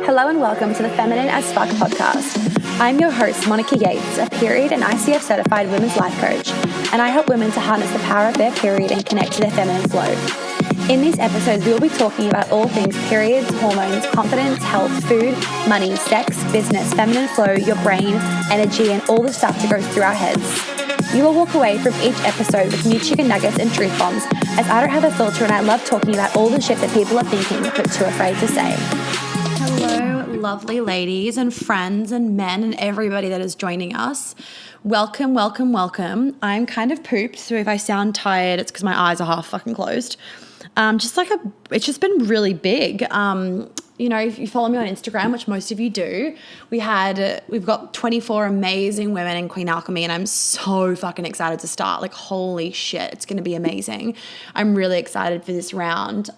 Hello and welcome to the Feminine as Fuck podcast. I'm your host, Monica Yates, a period and ICF certified women's life coach, and I help women to harness the power of their period and connect to their feminine flow. In these episodes, we will be talking about all things periods, hormones, confidence, health, food, money, sex, business, feminine flow, your brain, energy, and all the stuff that goes through our heads. You will walk away from each episode with new chicken nuggets and truth bombs, as I don't have a filter and I love talking about all the shit that people are thinking but too afraid to say. Hello, lovely ladies and friends and men and everybody that is joining us. Welcome, welcome, welcome. I'm kind of pooped, so if I sound tired, it's because my eyes are half fucking closed. It's just been really big. If you follow me on Instagram, which most of you do, we've got 24 amazing women in Queen Alchemy, and I'm so fucking excited to start. Like, holy shit, it's going to be amazing. I'm really excited for this round.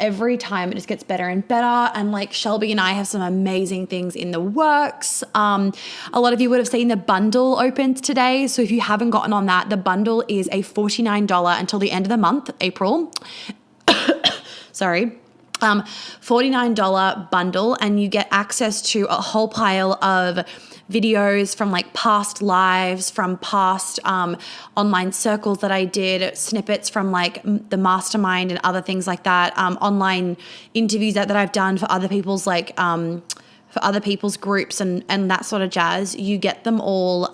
Every time it just gets better and better. And like Shelby and I have some amazing things in the works. A lot of you would have seen the bundle opened today. So if you haven't gotten on that, the bundle is a $49 until the end of the month, April. Sorry. $49 bundle, and you get access to a whole pile of videos from like past lives, from past online circles that I did, snippets from like the mastermind and other things like that, online interviews that I've done for other people's for other people's groups and that sort of jazz. You get them all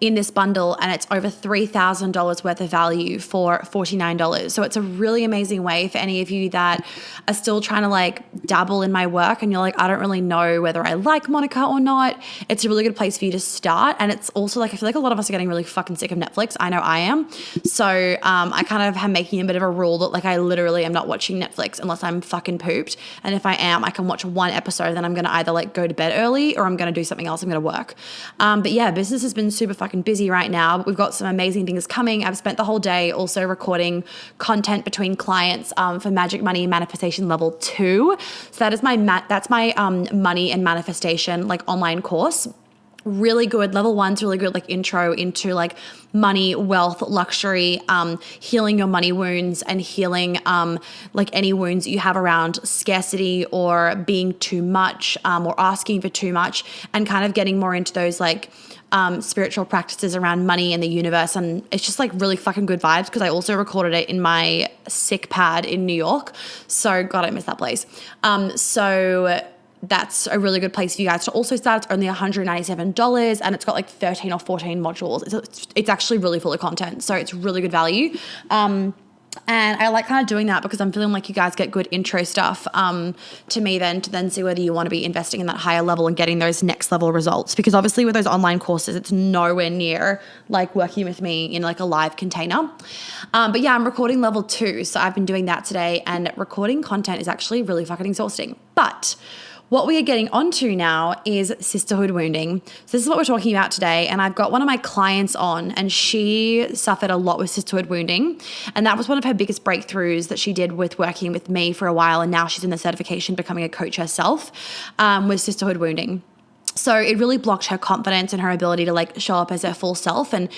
in this bundle, and it's over $3,000 worth of value for $49. So it's a really amazing way for any of you that are still trying to like dabble in my work and you're like, I don't really know whether I like Monica or not. It's a really good place for you to start. And it's also like, I feel like a lot of us are getting really fucking sick of Netflix. I know I am. So I kind of am making a bit of a rule that like I literally am not watching Netflix unless I'm fucking pooped. And if I am, I can watch one episode, then I'm going to either like go to bed early or I'm going to do something else. I'm going to work. But yeah, business has been super fucking busy right now, but we've got some amazing things coming. I've spent the whole day also recording content between clients for Magic Money Manifestation Level 2. So that is my money and manifestation like online course. Really good. Level 1's really good, like intro into like money, wealth, luxury, healing your money wounds and healing like any wounds that you have around scarcity or being too much or asking for too much, and kind of getting more into those like spiritual practices around money and the universe. And it's just like really fucking good vibes, because I also recorded it in my sick pad in New York. So God, I miss that place. So that's a really good place for you guys to also start. It's only $197 and it's got like 13 or 14 modules. It's actually really full of content. So it's really good value. And I like kind of doing that because I'm feeling like you guys get good intro stuff to me then to then see whether you want to be investing in that higher level and getting those next level results. Because obviously with those online courses, it's nowhere near like working with me in like a live container. But yeah, I'm recording level 2. So I've been doing that today, and recording content is actually really fucking exhausting. But what we are getting onto now is Sisterhood Wounding. So this is what we're talking about today. And I've got one of my clients on, and she suffered a lot with Sisterhood Wounding. And that was one of her biggest breakthroughs that she did with working with me for a while. And now she's in the certification, becoming a coach herself with Sisterhood Wounding. So it really blocked her confidence and her ability to like show up as her full self. And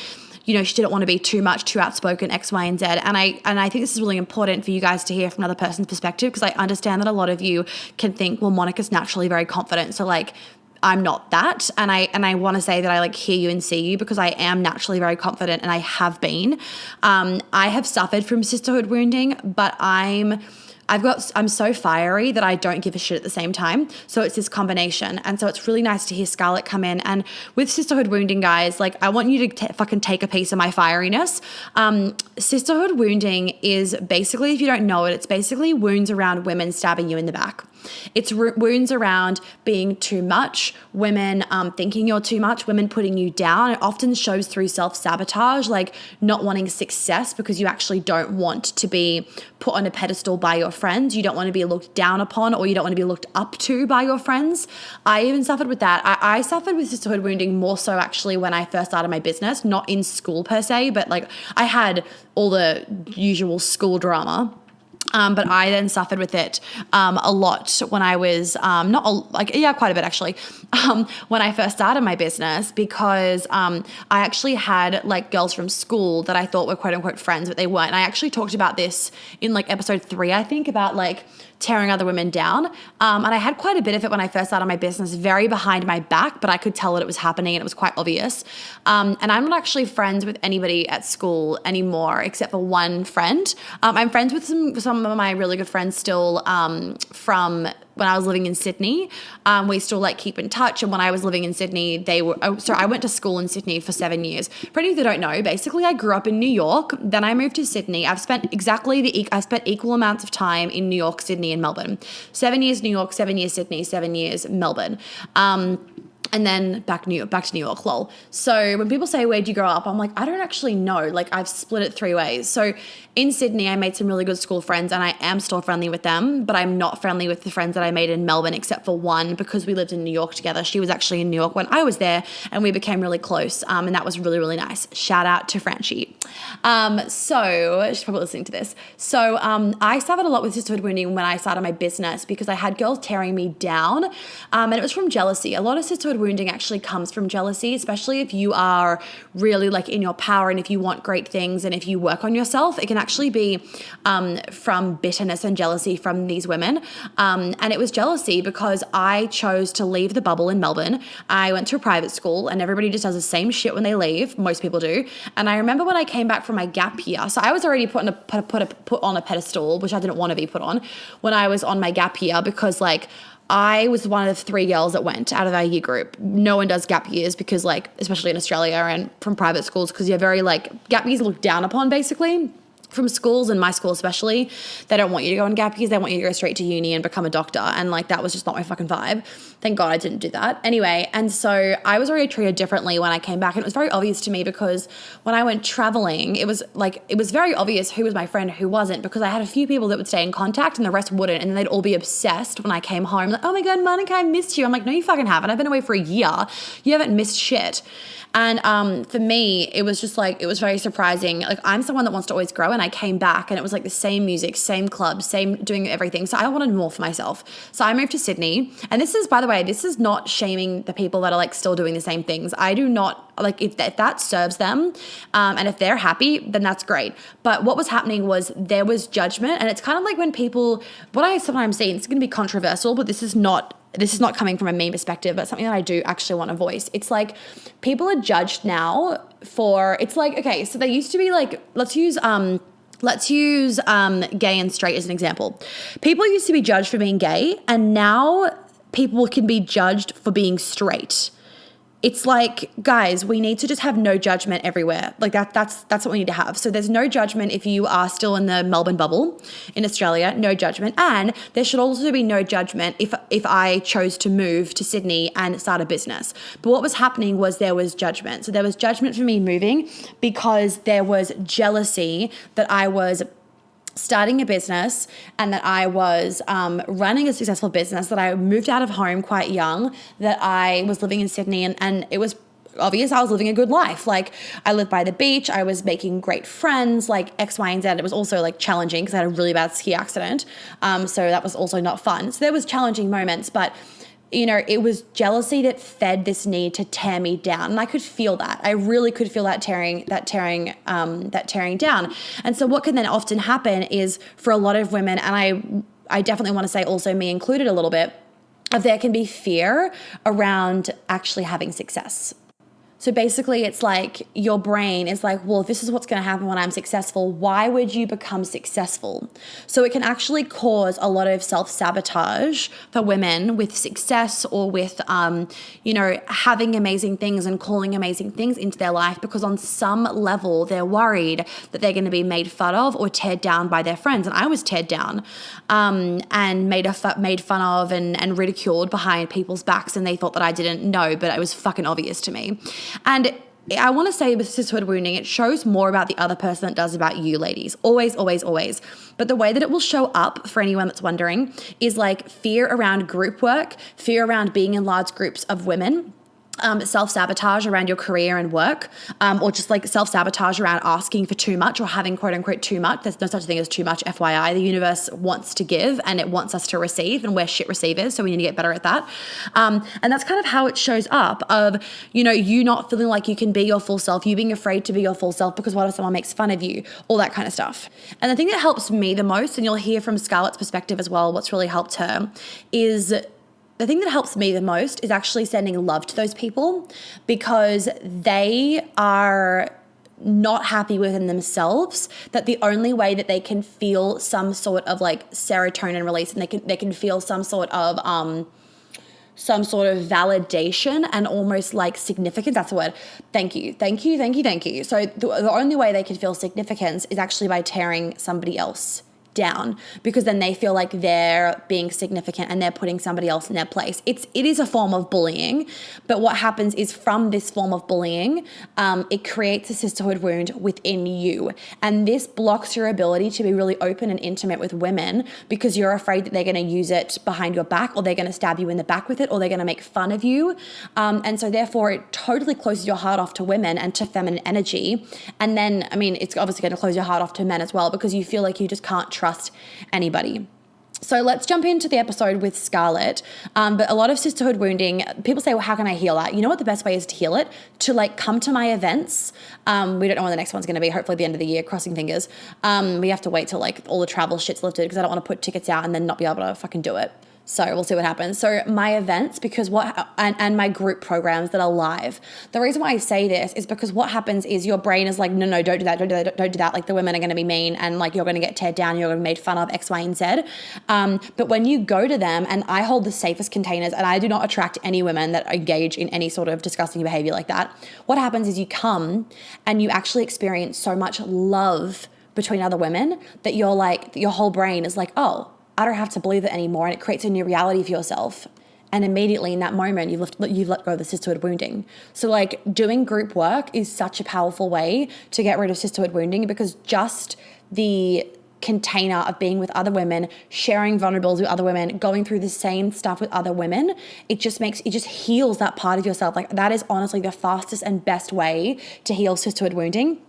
she didn't want to be too outspoken, X, Y, and Z. And I think this is really important for you guys to hear from another person's perspective, because I understand that a lot of you can think, well, Monica's naturally very confident, so like I'm not that. And I want to say that I like hear you and see you, because I am naturally very confident, and I have been. I have suffered from sisterhood wounding, but I'm so fiery that I don't give a shit at the same time. So it's this combination. And so it's really nice to hear Scarlett come in. And with Sisterhood Wounding, guys, like I want you to fucking take a piece of my fieriness. Sisterhood Wounding is basically, if you don't know it, it's basically wounds around women stabbing you in the back. It's wounds around being too much, women thinking you're too much, women putting you down. It often shows through self-sabotage, like not wanting success because you actually don't want to be put on a pedestal by your friends. You don't want to be looked down upon, or you don't want to be looked up to by your friends. I even suffered with that. I suffered with sisterhood wounding more so actually when I first started my business, not in school per se, but like I had all the usual school drama. But I then suffered with it a lot when I was quite a bit actually, when I first started my business, because I actually had like girls from school that I thought were quote unquote friends, but they weren't. And I actually talked about this in like episode 3, I think, about like tearing other women down. And I had quite a bit of it when I first started my business, very behind my back, but I could tell that it was happening and it was quite obvious. And I'm not actually friends with anybody at school anymore except for one friend. I'm friends with some of my really good friends still from when I was living in Sydney. We still like keep in touch. And when I was living in Sydney, I went to school in Sydney for 7 years. For any of you that don't know, basically I grew up in New York. Then I moved to Sydney. I've spent equal amounts of time in New York, Sydney, and Melbourne. 7 years New York, 7 years Sydney, 7 years Melbourne. And then back to New York, lol. So when people say, where'd you grow up? I'm like, I don't actually know. Like I've split it 3 ways. So in Sydney, I made some really good school friends and I am still friendly with them, but I'm not friendly with the friends that I made in Melbourne except for one, because we lived in New York together. She was actually in New York when I was there and we became really close. And that was really, really nice. Shout out to Francie. So she's probably listening to this. So I suffered a lot with sisterhood wounding when I started my business because I had girls tearing me down, and it was from jealousy. A lot of sisterhood wounding actually comes from jealousy, especially if you are really like in your power and if you want great things and if you work on yourself. It can actually be from bitterness and jealousy from these women. And it was jealousy because I chose to leave the bubble in Melbourne. I went to a private school and everybody just does the same shit when they leave. Most people do. And I remember when I came back from my gap year, so I was already put on a pedestal, which I didn't want to be put on when I was on my gap year, because like I was one of the 3 girls that went out of our year group. No one does gap years because like, especially in Australia and from private schools, because you're very like, gap years looked down upon basically. From schools, and my school especially, they don't want you to go on gap years. They want you to go straight to uni and become a doctor. And like, that was just not my fucking vibe. Thank God I didn't do that. Anyway, and so I was already treated differently when I came back. And it was very obvious to me because when I went traveling, it was very obvious who was my friend, who wasn't, because I had a few people that would stay in contact and the rest wouldn't. And then they'd all be obsessed when I came home. Like, oh my God, Monica, I missed you. I'm like, no, you fucking haven't. I've been away for a year. You haven't missed shit. And for me, it was just like, it was very surprising. Like, I'm someone that wants to always grow, and I came back and it was like the same music, same clubs, same doing everything. So I wanted more for myself. So I moved to Sydney. And this is, by the way, this is not shaming the people that are like still doing the same things. I do not, like, if that serves them and if they're happy, then that's great. But what was happening was there was judgment. And it's kind of like when people, what I sometimes see, and it's going to be controversial, but this is not coming from a mean perspective, but something that I do actually want to voice. It's like people are judged now for, it's like, okay, so they used to be like, let's use gay and straight as an example. People used to be judged for being gay, and now people can be judged for being straight. It's like, guys, we need to just have no judgment everywhere. Like that's what we need to have. So there's no judgment if you are still in the Melbourne bubble in Australia, no judgment. And there should also be no judgment if I chose to move to Sydney and start a business. But what was happening was there was judgment. So there was judgment for me moving because there was jealousy that I was starting a business and that I was running a successful business, that I moved out of home quite young, that I was living in Sydney, and it was obvious I was living a good life. Like, I lived by the beach, I was making great friends, like X, Y, and Z. It was also like challenging because I had a really bad ski accident. So that was also not fun. So there was challenging moments, but you know, it was jealousy that fed this need to tear me down. And I could feel that. I really could feel that tearing down. And so what can then often happen is, for a lot of women, and I definitely want to say also me included a little bit, there can be fear around actually having success. So basically it's like your brain is like, well, if this is what's going to happen when I'm successful, why would you become successful? So it can actually cause a lot of self-sabotage for women with success, or with, having amazing things and calling amazing things into their life, because on some level they're worried that they're going to be made fun of or teared down by their friends. And I was teared down and made fun of and ridiculed behind people's backs, and they thought that I didn't know, but it was fucking obvious to me. And I want to say with sisterhood wounding, it shows more about the other person than it does about you, ladies. Always, always, always. But the way that it will show up, for anyone that's wondering, is like fear around group work, fear around being in large groups of women, self-sabotage around your career and work, or just like self-sabotage around asking for too much or having quote unquote too much. There's no such thing as too much, FYI. The universe wants to give and it wants us to receive, and we're shit receivers, so we need to get better at that. And that's kind of how it shows up of, you know, you not feeling like you can be your full self, you being afraid to be your full self because what if someone makes fun of you, all that kind of stuff. And the thing that helps me the most, and you'll hear from Scarlett's perspective as well, what's really helped her is the thing that helps me the most is actually sending love to those people, because they are not happy within themselves, that the only way that they can feel some sort of like serotonin release, and they can feel some sort of validation and almost like significance. That's the word. Thank you. So the only way they can feel significance is actually by tearing somebody else down, because then they feel like they're being significant and they're putting somebody else in their place. It is a form of bullying, but what happens is from this form of bullying, it creates a sisterhood wound within you, and this blocks your ability to be really open and intimate with women because you're afraid that they're going to use it behind your back, or they're going to stab you in the back with it, or they're going to make fun of you, and so therefore it totally closes your heart off to women and to feminine energy. And then, I mean, it's obviously going to close your heart off to men as well, because you feel like you just can't trust anybody. So let's jump into the episode with Scarlett. But a lot of sisterhood wounding, people say, well, how can I heal that? You know what the best way is to heal it? To like come to my events. We don't know when the next one's going to be, hopefully the end of the year, crossing fingers. We have to wait till like all the travel shit's lifted, because I don't want to put tickets out and then not be able to fucking do it. So we'll see what happens. So my events, because and my group programs that are live. The reason why I say this is because what happens is your brain is like, no, don't do that. Like the women are going to be mean, and like you're going to get teared down, you're going to be made fun of, X, Y, and Z. But when you go to them, and I hold the safest containers, and I do not attract any women that engage in any sort of disgusting behavior like that. What happens is you come and you actually experience so much love between other women that you're like, your whole brain is like, oh, I don't have to believe it anymore, and it creates a new reality for yourself. And immediately in that moment, you've let go of the sisterhood wounding. So like doing group work is such a powerful way to get rid of sisterhood wounding, because just the container of being with other women, sharing vulnerabilities with other women, going through the same stuff with other women, it just heals that part of yourself. Like that is honestly the fastest and best way to heal sisterhood wounding.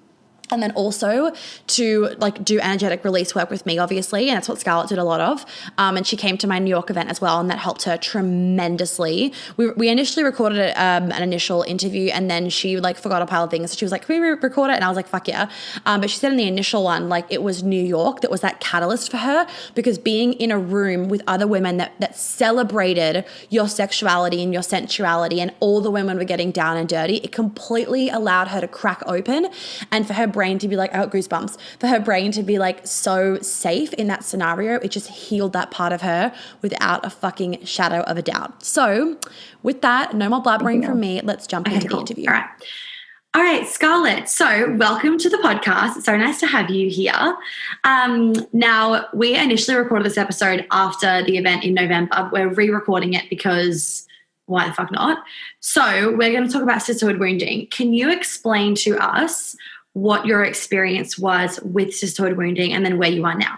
And then also to like do energetic release work with me, obviously. And that's what Scarlett did a lot of. And she came to my New York event as well, and that helped her tremendously. We initially recorded an initial interview, and then she like forgot a pile of things. So she was like, can we record it? And I was like, fuck yeah. But she said in the initial one, like it was New York that was that catalyst for her, because being in a room with other women that celebrated your sexuality and your sensuality, and all the women were getting down and dirty, it completely allowed her to crack open, and for her brain to be like, I got goosebumps, for her brain to be like so safe in that scenario, it just healed that part of her without a fucking shadow of a doubt. So with that, no more blabbering from me. Let's jump into the interview. All right, Scarlett. So welcome to the podcast. It's so nice to have you here. Now, we initially recorded this episode after the event in November. We're re-recording it because why the fuck not? So we're going to talk about sisterhood wounding. Can you explain to us what your experience was with sisterhood wounding and then where you are now?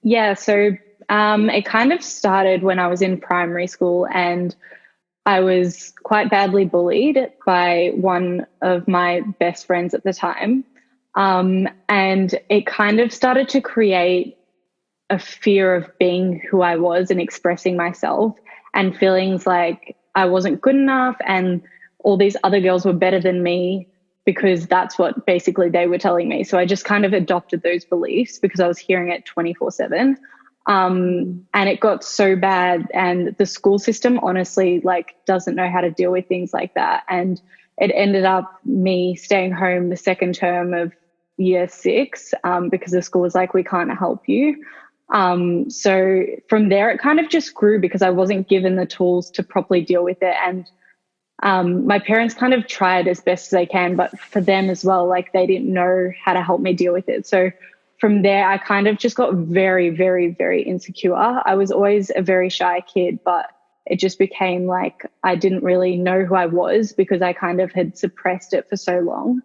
Yeah, so it kind of started when I was in primary school, and I was quite badly bullied by one of my best friends at the time. And it kind of started to create a fear of being who I was and expressing myself, and feelings like I wasn't good enough and all these other girls were better than me, because that's what basically they were telling me. So I just kind of adopted those beliefs because I was hearing it 24/7. And it got so bad, and the school system honestly like doesn't know how to deal with things like that. And it ended up me staying home the second term of year 6 because the school was like, we can't help you. So from there, it kind of just grew because I wasn't given the tools to properly deal with it. And my parents kind of tried as best as they can, but for them as well, like they didn't know how to help me deal with it. So from there, I kind of just got very, very, very insecure. I was always a very shy kid, but it just became like I didn't really know who I was because I kind of had suppressed it for so long.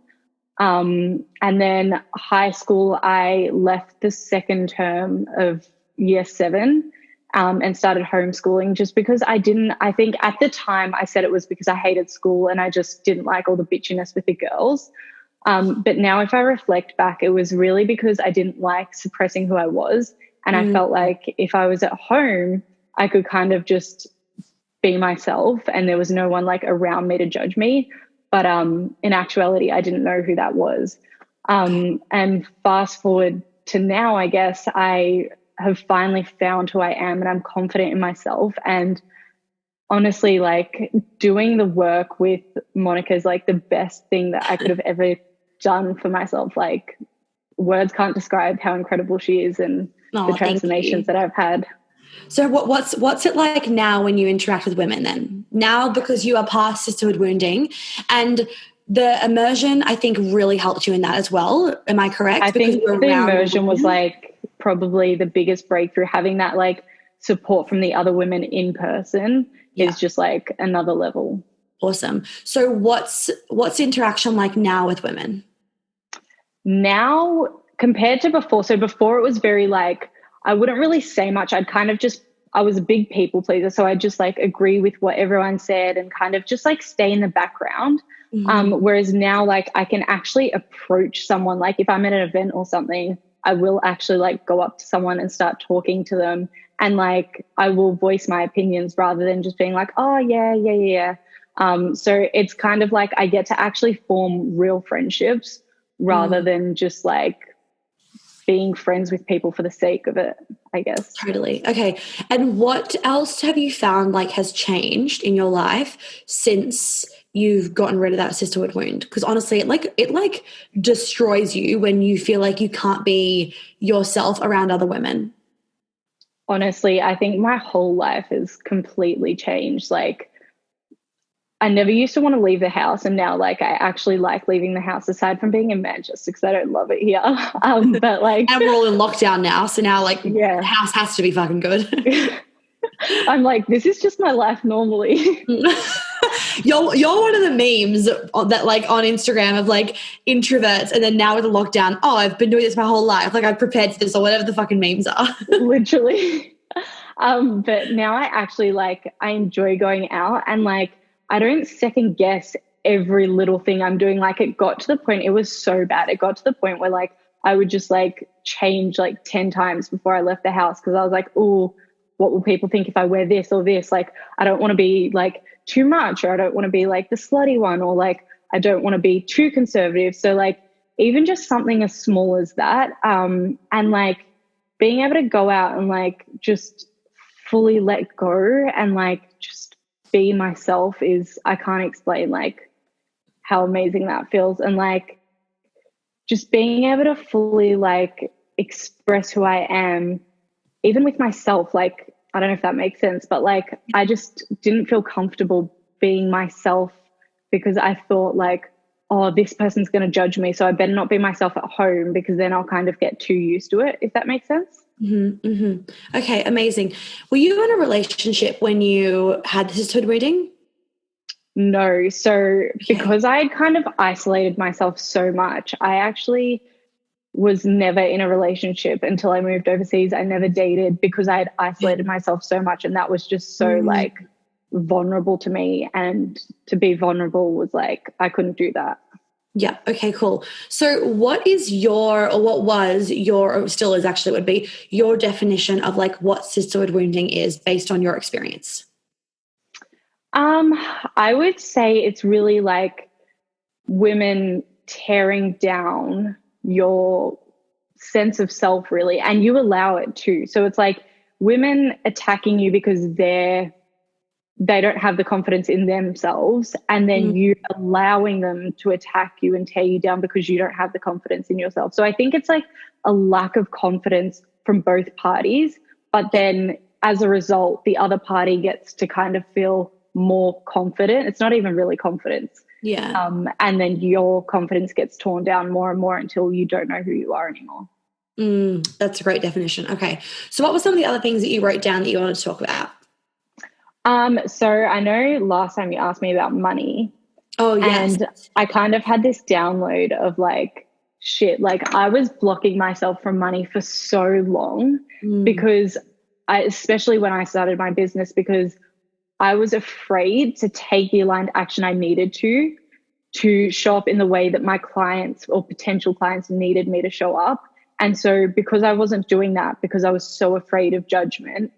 And then high school, I left the second term of year 7 and started homeschooling just because I think at the time I said it was because I hated school and I just didn't like all the bitchiness with the girls. But now if I reflect back, it was really because I didn't like suppressing who I was. And I felt like if I was at home, I could kind of just be myself and there was no one like around me to judge me. But in actuality, I didn't know who that was. And fast forward to now, I guess I have finally found who I am and I'm confident in myself. And honestly, like doing the work with Monica is like the best thing that I could have ever done for myself. Like words can't describe how incredible she is and the transformations that I've had. So what's it like now when you interact with women then? Now, because you are past Sisterhood Wounding, and the immersion, I think, really helped you in that as well. Am I correct? I think the immersion was like probably the biggest breakthrough. Having that like support from the other women in person is just like another level. Awesome. So what's interaction like now with women? Now compared to before, so before it was very like, I wouldn't really say much. I was a big people pleaser. So I'd just like agree with what everyone said and kind of just like stay in the background. Whereas now like I can actually approach someone. Like if I'm at an event or something, I will actually like go up to someone and start talking to them. And like, I will voice my opinions rather than just being like, oh yeah. So it's kind of like I get to actually form real friendships rather than just like being friends with people for the sake of it, I guess. Totally. Okay. And what else have you found like has changed in your life since you've gotten rid of that sisterhood wound? Because honestly, it like destroys you when you feel like you can't be yourself around other women. Honestly, I think my whole life has completely changed. Like I never used to want to leave the house, and now like I actually like leaving the house aside from being in Manchester because I don't love it here. But like, and we're all in lockdown now, so now like the house has to be fucking good. I'm like, this is just my life normally. You're one of the memes that like on Instagram of like introverts, and then now with the lockdown, oh, I've been doing this my whole life. Like I've prepared for this or whatever the fucking memes are. Literally. But now I actually like, I enjoy going out and like, I don't second guess every little thing I'm doing. Like it got to the point, it was so bad. It got to the point where like, I would just like change like 10 times before I left the house. Cause I was like, oh, what will people think if I wear this or this? Like, I don't want to be like too much, or I don't want to be like the slutty one, or like, I don't want to be too conservative. So like, even just something as small as that. And like being able to go out and like, just fully let go and like, just be myself is, I can't explain like how amazing that feels. And like, just being able to fully like express who I am, even with myself, like, I don't know if that makes sense, but like, I just didn't feel comfortable being myself because I thought like, oh, this person's going to judge me, so I better not be myself at home because then I'll kind of get too used to it, if that makes sense. Okay, amazing. Were you in a relationship when you had the sisterhood wounding? No. So because I had kind of isolated myself so much, I actually was never in a relationship until I moved overseas. I never dated because I had isolated myself so much, and that was just so like vulnerable to me, and to be vulnerable was like, I couldn't do that. Yeah. Okay, cool. So what is your, or what was your, or still is actually would be your definition of like what sisterhood wounding is based on your experience? I would say it's really like women tearing down your sense of self, really, and you allow it too. So it's like women attacking you because they don't have the confidence in themselves, and then you allowing them to attack you and tear you down because you don't have the confidence in yourself. So I think it's like a lack of confidence from both parties, but then as a result, the other party gets to kind of feel more confident. It's not even really confidence. Yeah. And then your confidence gets torn down more and more until you don't know who you are anymore. That's a great definition. Okay. So what were some of the other things that you wrote down that you wanted to talk about? So I know last time you asked me about money. Oh, yes. And I kind of had this download of like, shit, like I was blocking myself from money for so long because especially when I started my business, because I was afraid to take the aligned action I needed to show up in the way that my clients or potential clients needed me to show up. And so because I wasn't doing that, because I was so afraid of judgment,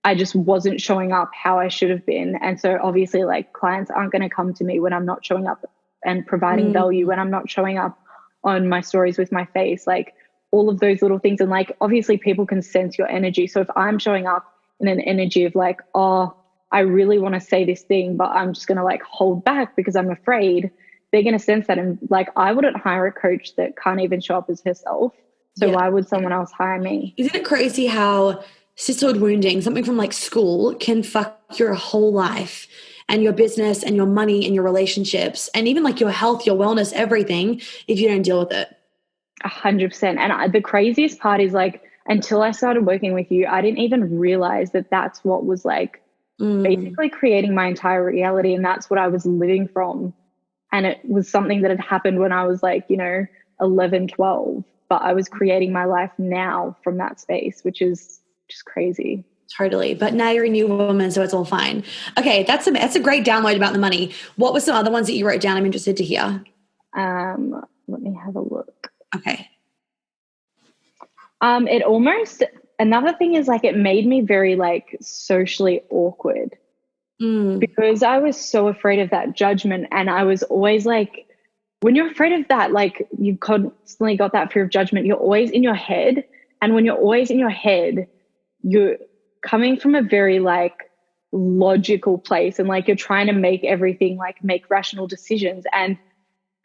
I just wasn't showing up how I should have been. And so obviously, like, clients aren't going to come to me when I'm not showing up and providing value, when I'm not showing up on my stories with my face, like all of those little things. And like, obviously people can sense your energy. So if I'm showing up in an energy of like, oh, I really want to say this thing, but I'm just going to like hold back because I'm afraid, they're going to sense that. And like, I wouldn't hire a coach that can't even show up as herself. So why would someone else hire me? Isn't it crazy how sisterhood wounding, something from like school, can fuck your whole life and your business and your money and your relationships and even like your health, your wellness, everything, if you don't deal with it? 100%. And the craziest part is like, until I started working with you, I didn't even realize that that's what was like basically creating my entire reality. And that's what I was living from. And it was something that had happened when I was like, 11, 12. But I was creating my life now from that space, which is just crazy. Totally. But now you're a new woman, so it's all fine. Okay, that's a great download about the money. What were some other ones that you wrote down? I'm interested to hear. Let me have a look. Okay. It almost, another thing is like, it made me very like socially awkward because I was so afraid of that judgment. And I was always like, when you're afraid of that, like you've constantly got that fear of judgment, you're always in your head. And when you're always in your head, you're coming from a very like logical place, and like you're trying to make everything like make rational decisions. And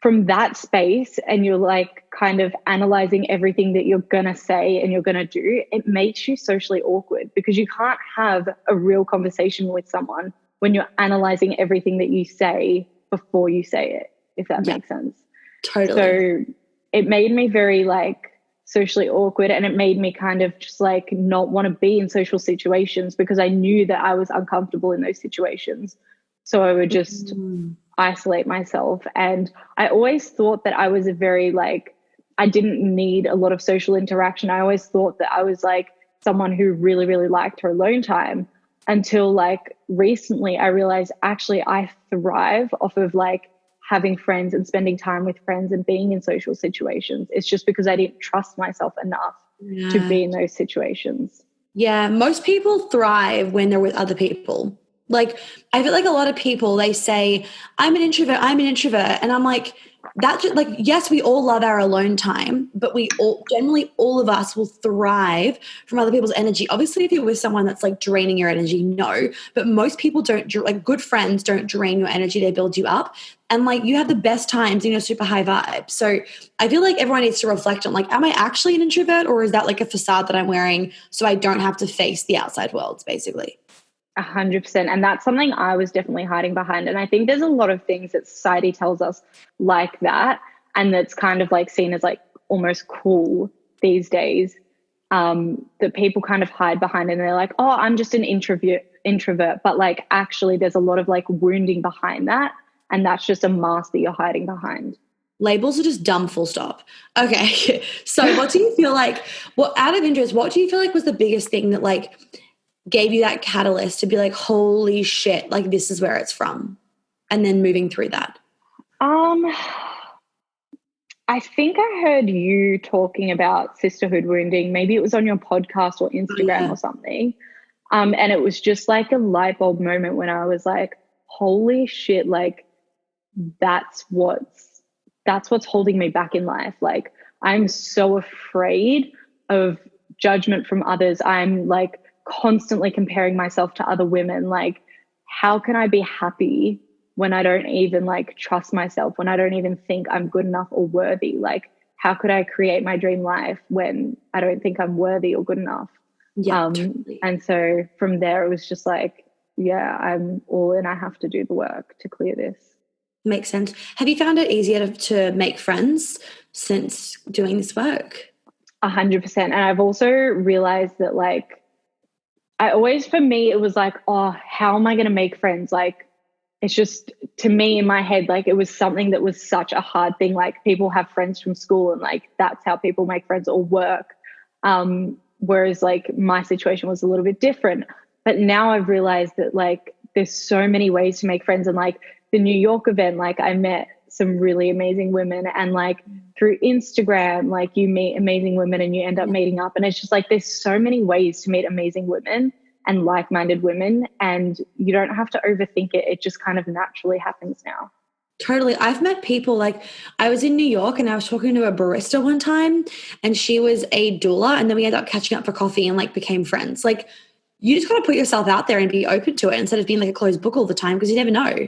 from that space, and you're like kind of analyzing everything that you're going to say and you're going to do, it makes you socially awkward because you can't have a real conversation with someone when you're analyzing everything that you say before you say it, if that makes sense. Totally. So it made me very like socially awkward, and it made me kind of just like not want to be in social situations because I knew that I was uncomfortable in those situations. So I would just isolate myself. And I always thought that I was a very like, I didn't need a lot of social interaction. I always thought that I was like someone who really, really liked her alone time, until like recently I realized actually I thrive off of like having friends and spending time with friends and being in social situations. It's just because I didn't trust myself enough to be in those situations. Yeah, most people thrive when they're with other people. Like, I feel like a lot of people, they say, I'm an introvert. And I'm like, that's just like, yes, we all love our alone time, but generally all of us will thrive from other people's energy. Obviously, if you're with someone that's like draining your energy, no, but most people don't, like good friends don't drain your energy. They build you up. And like, you have the best times in your super high vibe. So I feel like everyone needs to reflect on like, am I actually an introvert, or is that like a facade that I'm wearing so I don't have to face the outside world, basically? 100%. And that's something I was definitely hiding behind. And I think there's a lot of things that society tells us like that, and that's kind of like seen as like almost cool these days, that people kind of hide behind, and they're like, oh, I'm just an introvert. But like, actually there's a lot of like wounding behind that. And that's just a mask that you're hiding behind. Labels are just dumb, full stop. Okay. So what do you feel like, out of interest, what do you feel like was the biggest thing that like gave you that catalyst to be like, holy shit, like this is where it's from? And then moving through that. I think I heard you talking about sisterhood wounding. Maybe it was on your podcast or Instagram or something. And it was just like a light bulb moment when I was like, holy shit, like that's what's holding me back in life. Like, I'm so afraid of judgment from others. I'm like constantly comparing myself to other women. Like, how can I be happy when I don't even like trust myself, when I don't even think I'm good enough or worthy? Like, how could I create my dream life when I don't think I'm worthy or good enough? Totally. And so from there, it was just like, yeah, I'm all in. I have to do the work to clear this. Makes sense. Have you found it easier to make friends since doing this work? 100%. And I've also realized that like, for me, it was like, oh, how am I going to make friends? Like, it's just, to me in my head, like it was something that was such a hard thing. Like, people have friends from school and like, that's how people make friends or work. whereas like my situation was a little bit different. But now I've realized that like there's so many ways to make friends. And like the New York event, like I met some really amazing women, and like through Instagram, like you meet amazing women and you end up meeting up. And it's just like there's so many ways to meet amazing women and like-minded women, and you don't have to overthink it. It just kind of naturally happens now. Totally. I've met people, like I was in New York and I was talking to a barista one time, and she was a doula, and then we ended up catching up for coffee and like became friends. Like you just got to put yourself out there and be open to it instead of being like a closed book all the time, because you never know.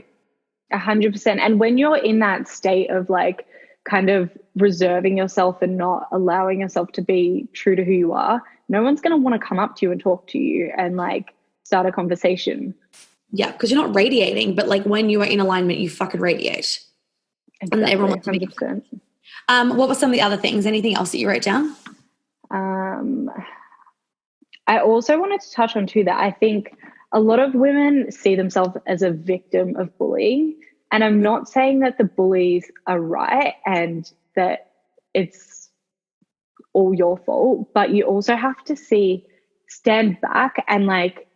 100%. And when you're in that state of like kind of reserving yourself and not allowing yourself to be true to who you are, no one's going to want to come up to you and talk to you and like start a conversation. Yeah, because you're not radiating, but like when you are in alignment, you fucking radiate. Exactly, and everyone wants to be 100%. What were some of the other things? Anything else that you wrote down? I also wanted to touch on too that I think a lot of women see themselves as a victim of bullying. And I'm not saying that the bullies are right and that it's all your fault, but you also have to stand back and like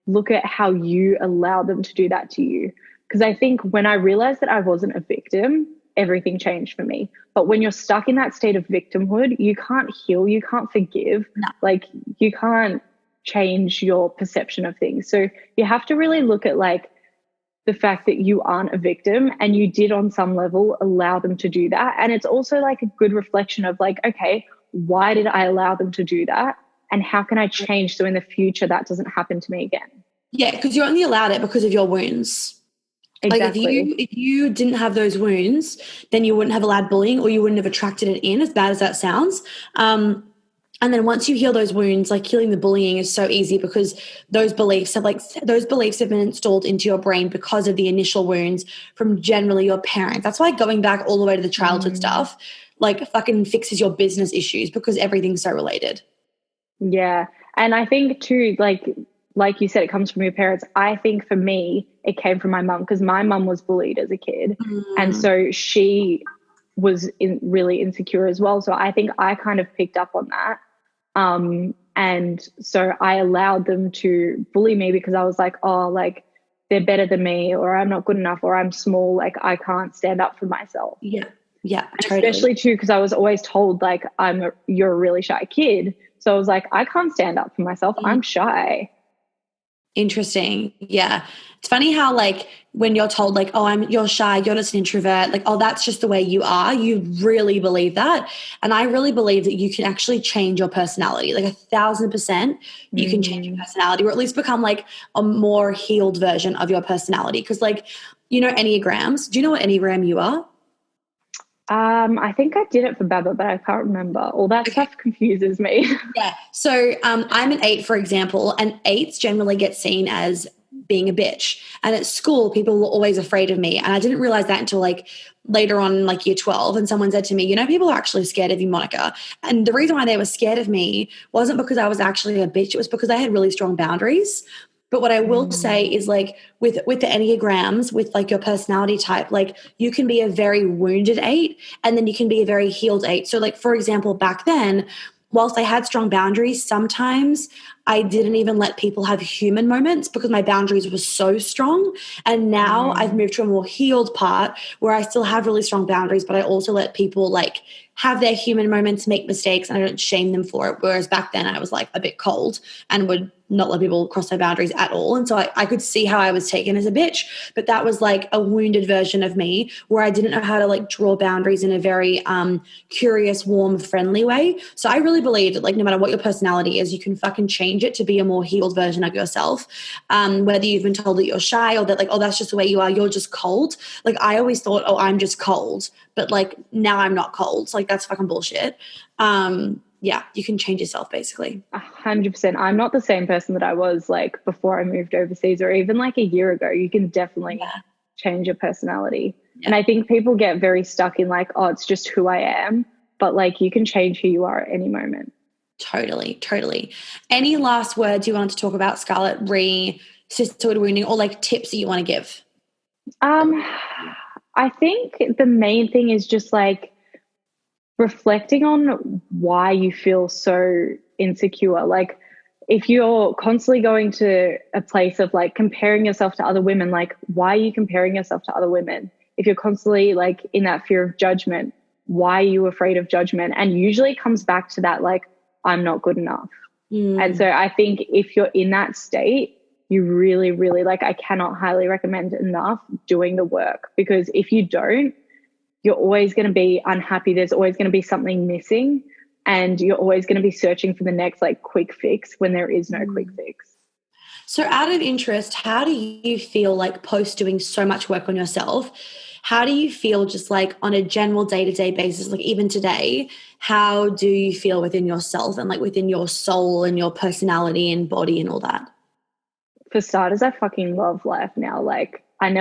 look at how you allow them to do that to you. Because I think when I realized that I wasn't a victim, everything changed for me. But when you're stuck in that state of victimhood, you can't heal, you can't forgive, like you can't change your perception of things. So you have to really look at like the fact that you aren't a victim and you did on some level allow them to do that. And it's also like a good reflection of like, okay, why did I allow them to do that? And how can I change so in the future that doesn't happen to me again? Yeah, because you only allowed it because of your wounds. Exactly. Like if you didn't have those wounds, then you wouldn't have allowed bullying, or you wouldn't have attracted it in, as bad as that sounds. And then once you heal those wounds, like healing the bullying is so easy, because those beliefs have been installed into your brain because of the initial wounds from generally your parents. That's why going back all the way to the childhood stuff, like fucking fixes your business issues, because everything's so related. Yeah. And I think too, like you said, it comes from your parents. I think for me, it came from my mum, because my mum was bullied as a kid. And so she was really insecure as well. So I think I kind of picked up on that. And so I allowed them to bully me because I was like, oh, like they're better than me, or I'm not good enough, or I'm small, like I can't stand up for myself. Yeah. Yeah. Totally. Especially too, because I was always told like you're a really shy kid. So I was like, I can't stand up for myself. I'm shy. Interesting. Yeah. It's funny how like when you're told like, oh, you're shy, you're just an introvert, like, oh, that's just the way you are, you really believe that. And I really believe that you can actually change your personality. Like 1,000% you can change your personality, or at least become like a more healed version of your personality. Because like, you know, Enneagrams. Do you know what Enneagram you are? I think I did it for Baba, but I can't remember. All that stuff confuses me. Yeah. So I'm an 8, for example, and 8s generally get seen as being a bitch. And at school, people were always afraid of me. And I didn't realize that until like later on, like year 12. And someone said to me, you know, people are actually scared of you, Monica. And the reason why they were scared of me wasn't because I was actually a bitch. It was because I had really strong boundaries. But what I will say is like with the Enneagrams, with like your personality type, like you can be a very wounded 8 and then you can be a very healed 8. So like, for example, back then, whilst I had strong boundaries, sometimes I didn't even let people have human moments because my boundaries were so strong. And now I've moved to a more healed part where I still have really strong boundaries, but I also let people like have their human moments, make mistakes, and I don't shame them for it. Whereas back then I was like a bit cold and would not let people cross their boundaries at all. And so I could see how I was taken as a bitch, but that was like a wounded version of me where I didn't know how to like draw boundaries in a very curious, warm, friendly way. So I really believe that like no matter what your personality is, you can fucking change it to be a more healed version of yourself. Whether you've been told that you're shy or that like, oh, that's just the way you are, you're just cold. Like I always thought, oh, I'm just cold, but like now I'm not cold. So like that's fucking bullshit. Yeah, you can change yourself basically. 100%. I'm not the same person that I was like before I moved overseas or even like a year ago. You can definitely change your personality. Yeah. And I think people get very stuck in like, oh, it's just who I am. But like you can change who you are at any moment. Totally, totally. Any last words you want to talk about, Scarlett, Sisterhood Wounding, or like tips that you want to give? I think the main thing is just like reflecting on why you feel so insecure. Like if you're constantly going to a place of like comparing yourself to other women, like why are you comparing yourself to other women? If you're constantly like in that fear of judgment, why are you afraid of judgment? And usually it comes back to that, like, I'm not good enough. And so I think if you're in that state, you really, really, like, I cannot highly recommend enough doing the work, because if you don't, you're always going to be unhappy. There's always going to be something missing, and you're always going to be searching for the next like quick fix when there is no quick fix. So out of interest, how do you feel like post doing so much work on yourself? How do you feel just like on a general day-to-day basis, like even today, how do you feel within yourself and like within your soul and your personality and body and all that? For starters, I fucking love life now. Like I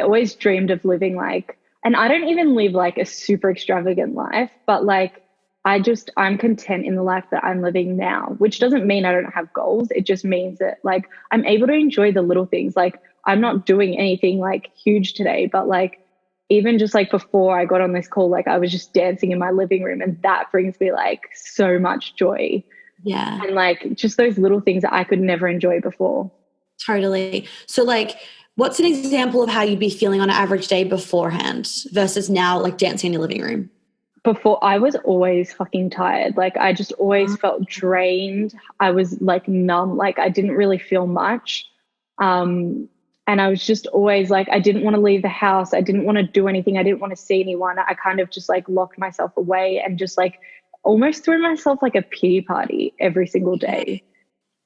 always dreamed of living like, and I don't even live like a super extravagant life, but like I'm content in the life that I'm living now, which doesn't mean I don't have goals. It just means that like I'm able to enjoy the little things. Like I'm not doing anything like huge today, but like even just like before I got on this call, like I was just dancing in my living room, and that brings me like so much joy. Yeah. And like just those little things that I could never enjoy before. Totally. So like, what's an example of how you'd be feeling on an average day beforehand versus now, like dancing in your living room? Before, I was always fucking tired. Like I just always felt drained. I was like numb. Like I didn't really feel much. And I was just always like, I didn't want to leave the house. I didn't want to do anything. I didn't want to see anyone. I kind of just like locked myself away and just like almost threw myself like a pity party every single day.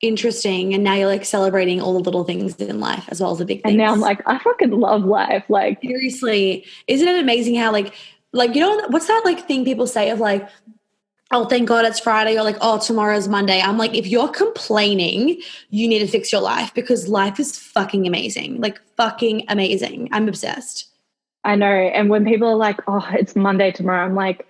Interesting. And now you're like celebrating all the little things in life as well as the big things. And now I'm like, I fucking love life. Like seriously, isn't it amazing how like, you know, what's that like thing people say of like, oh, thank God it's Friday, or like, oh, tomorrow's Monday. I'm like, if you're complaining, you need to fix your life, because life is fucking amazing. Like fucking amazing. I'm obsessed. I know. And when people are like, oh, it's Monday tomorrow, I'm like,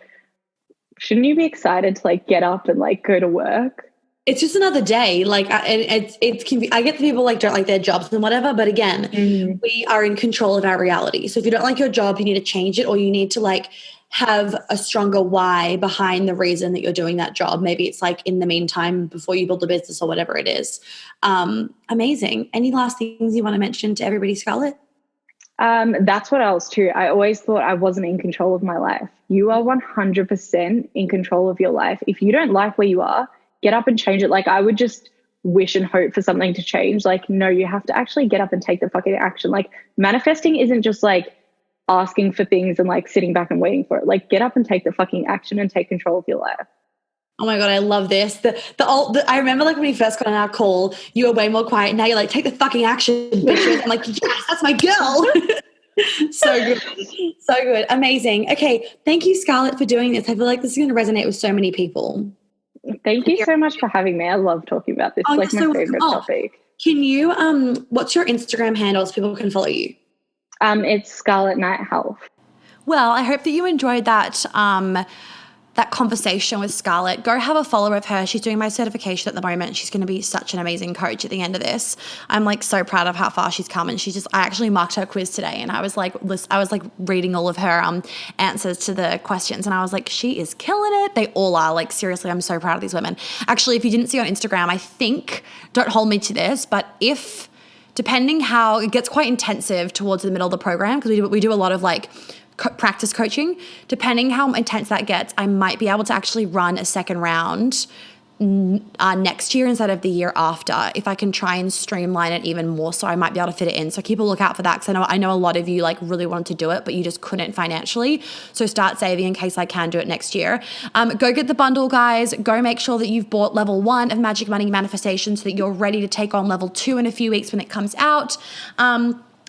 shouldn't you be excited to like get up and like go to work? It's just another day. Like, it can be, I get the people like don't like their jobs and whatever, but again, we are in control of our reality. So if you don't like your job, you need to change it, or you need to like have a stronger why behind the reason that you're doing that job. Maybe it's like in the meantime before you build a business or whatever it is. Amazing. Any last things you want to mention to everybody, Scarlett? That's what else too. I always thought I wasn't in control of my life. You are 100% in control of your life. If you don't like where you are, get up and change it. Like I would just wish and hope for something to change. Like, no, you have to actually get up and take the fucking action. Like manifesting isn't just like asking for things and like sitting back and waiting for it. Like get up and take the fucking action and take control of your life. Oh my God, I love this. I remember like when we first got on our call, you were way more quiet. Now you're like, take the fucking action, bitches. I'm like, yes, that's my girl. So good. So good. Amazing. Okay. Thank you, Scarlett, for doing this. I feel like this is going to resonate with so many people. Thank you so much for having me. I love talking about this. It's like my favorite topic. Can you, what's your Instagram handle so people can follow you? It's Scarlett Night Health. Well, I hope that you enjoyed that that conversation with Scarlett. Go have a follow of her. She's doing my certification at the moment. She's going to be such an amazing coach at the end of this. I'm like so proud of how far she's come, and I actually marked her quiz today, and I was like reading all of her answers to the questions, and I was like, she is killing it. They all are. Like seriously, I'm so proud of these women. Actually, if you didn't see on Instagram, I think, don't hold me to this, but depending how it gets quite intensive towards the middle of the program, because we do a lot of like practice coaching, depending how intense that gets, I might be able to actually run a second round next year instead of the year after, if I can try and streamline it even more, so I might be able to fit it in. So keep a lookout for that, because I know a lot of you like really wanted to do it, but you just couldn't financially. So start saving in case I can do it next year. Go get the bundle, guys. Go make sure that you've bought level 1 of Magic Money Manifestation so that you're ready to take on level 2 in a few weeks when it comes out.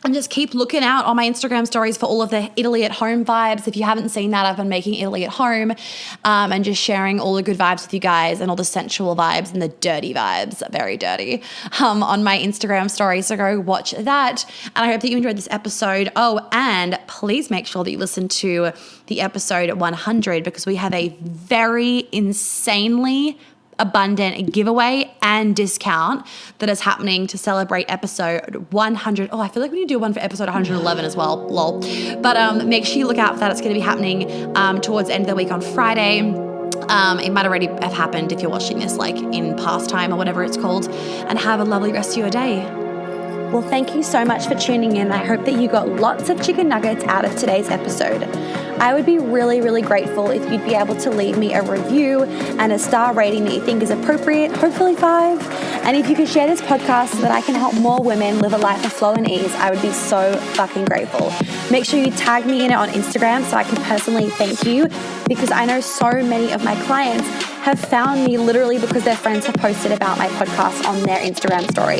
And just keep looking out on my Instagram stories for all of the Italy at home vibes. If you haven't seen that, I've been making Italy at home and just sharing all the good vibes with you guys, and all the sensual vibes and the dirty vibes, very dirty, on my Instagram story. So go watch that. And I hope that you enjoyed this episode. Oh, and please make sure that you listen to the episode 100, because we have a very insanely abundant giveaway and discount that is happening to celebrate episode 100. Oh, I feel like we need to do one for episode 111 as well, lol. But make sure you look out for that. It's going to be happening towards the end of the week on Friday. It might already have happened if you're watching this like in past time or whatever it's called. And have a lovely rest of your day. Well, thank you so much for tuning in. I hope that you got lots of chicken nuggets out of today's episode. I would be really, really grateful if you'd be able to leave me a review and a star rating that you think is appropriate, hopefully 5. And if you could share this podcast so that I can help more women live a life of flow and ease, I would be so fucking grateful. Make sure you tag me in it on Instagram so I can personally thank you, because I know so many of my clients have found me literally because their friends have posted about my podcast on their Instagram story.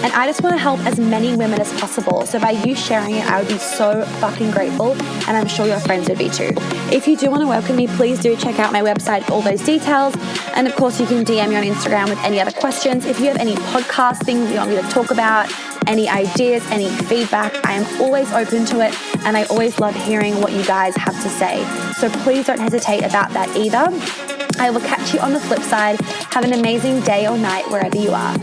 And I just want to help as many women as possible. So by you sharing it, I would be so fucking grateful. And I'm sure your friends would be too. If you do want to work with me, please do check out my website for all those details. And of course, you can DM me on Instagram with any other questions. If you have any podcast things you want me to talk about, any ideas, any feedback, I am always open to it. And I always love hearing what you guys have to say. So please don't hesitate about that either. I will catch you on the flip side. Have an amazing day or night wherever you are.